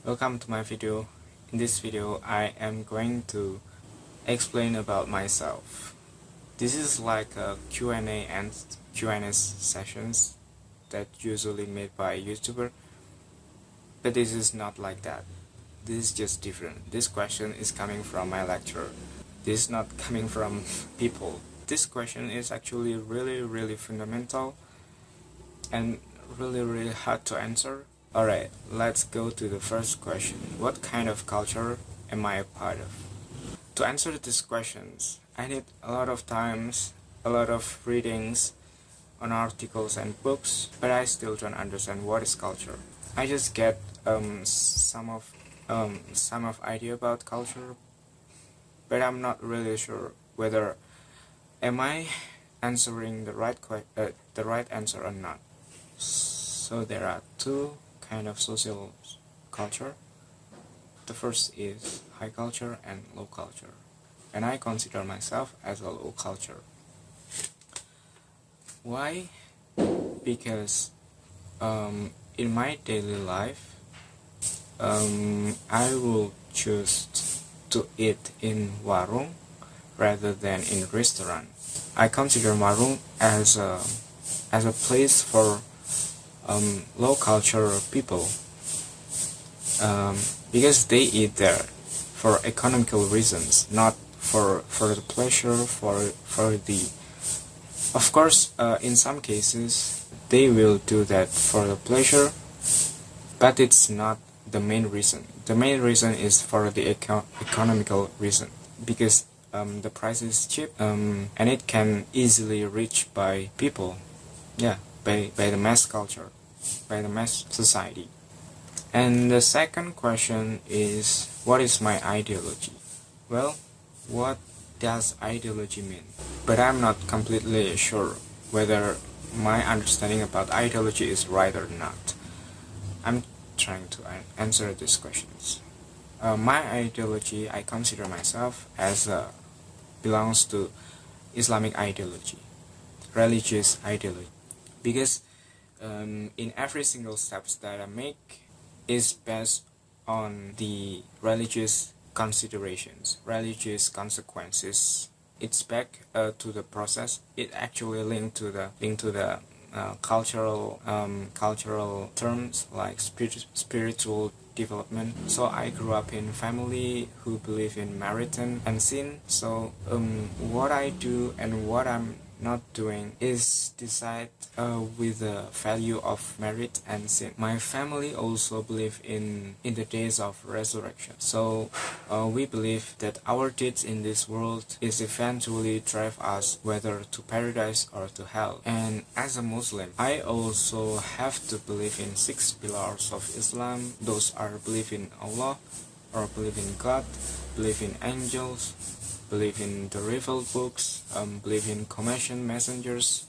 Welcome to my video. In this video, I am going to explain about myself. This is like a Q&A and Q&A sessions that usually made by YouTuber, but this is not like that. This is just different. This question is coming from my lecturer. This is not coming from people. This question is actually really fundamental and really hard to answer. Alright, let's go to the first question. What kind of culture am I a part of? To answer these questions, I need a lot of times, a lot of readings on articles and books, but I still don't understand what is culture. I just get some of idea about culture, but I'm not really sure whether am I answering the right answer or not. So there are two kind of social culture. The first is high culture and low culture, and I consider myself as a low culture. Why? Because in my daily life, I will choose to eat in warung rather than in restaurant. I consider warung as a place for low culture people, because they eat there for economical reasons, not for the pleasure, for the. Of course, in some cases they will do that for the pleasure, but it's not the main reason. The main reason is for the economical reason, because the price is cheap, and it can easily reach by people, by the mass culture, by the mass society. And the second question is, what is my ideology? Well, what does ideology mean? But I'm not completely sure whether my understanding about ideology is right or not. I'm trying to answer these questions. My ideology, I consider myself as belongs to Islamic ideology, religious ideology, because in every single steps that I make is based on the religious considerations, religious consequences. It's back to the process. It actually linked to the cultural terms like spiritual development. So I grew up in family who believe in merit and sin. So what I do and what I'm not doing is decide with the value of merit and sin. My family also believe in the days of resurrection. So we believe that our deeds in this world is eventually drive us whether to paradise or to hell. And as a Muslim, I also have to believe in 6 pillars of Islam. Those are believe in Allah, or believe in God, believe in angels, believe in the revealed books, believe in commissioned messengers,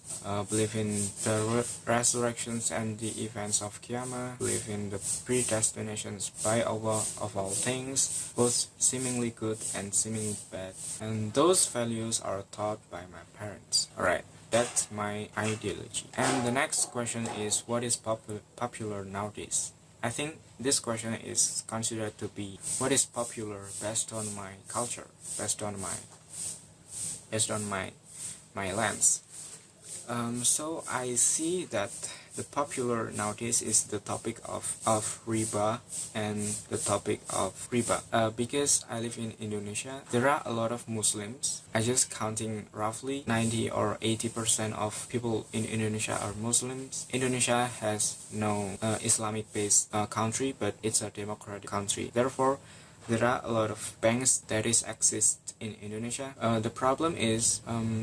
believe in the resurrections and the events of Qiyamah, believe in the predestinations by Allah of all things, both seemingly good and seemingly bad. And those values are taught by my parents. Alright, that's my ideology. And the next question is, what is popular nowadays? I think this question is considered to be what is popular based on my culture, based on my lens. So I see that the popular nowadays is the topic of riba and the topic of riba. Because I live in Indonesia, there are a lot of Muslims. I just counting roughly 90 or 80% of people in Indonesia are Muslims. Indonesia has no Islamic-based country, but it's a democratic country. Therefore, there are a lot of banks that exist in Indonesia. The problem is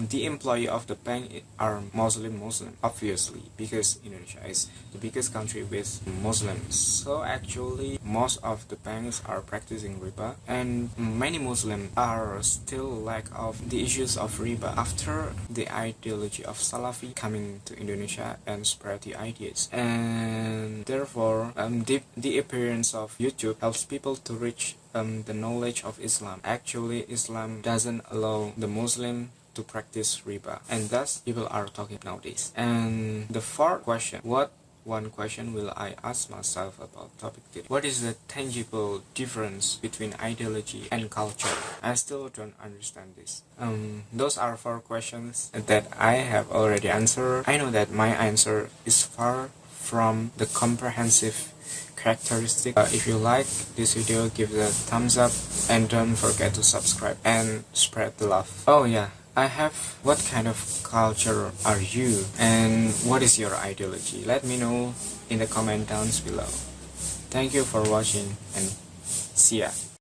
the employee of the bank are Muslim, obviously, because Indonesia is the biggest country with Muslims. So actually, most of the banks are practicing riba, and many Muslims are still lack of the issues of riba after the ideology of Salafi coming to Indonesia and spread the ideas. And therefore, the appearance of YouTube helps people to reach the knowledge of Islam. Actually, Islam doesn't allow the Muslim to practice riba, and thus people are talking nowadays. And the fourth question, what one question will I ask myself about topic today. What is the tangible difference between ideology and culture? I still don't understand this. Those are 4 questions that I have already answered. I know that my answer is far from the comprehensive characteristic. If you like this video, give it a thumbs up and don't forget to subscribe and spread the love. Oh yeah, I have what kind of culture are you and what is your ideology? Let me know in the comment down below. Thank you for watching and see ya.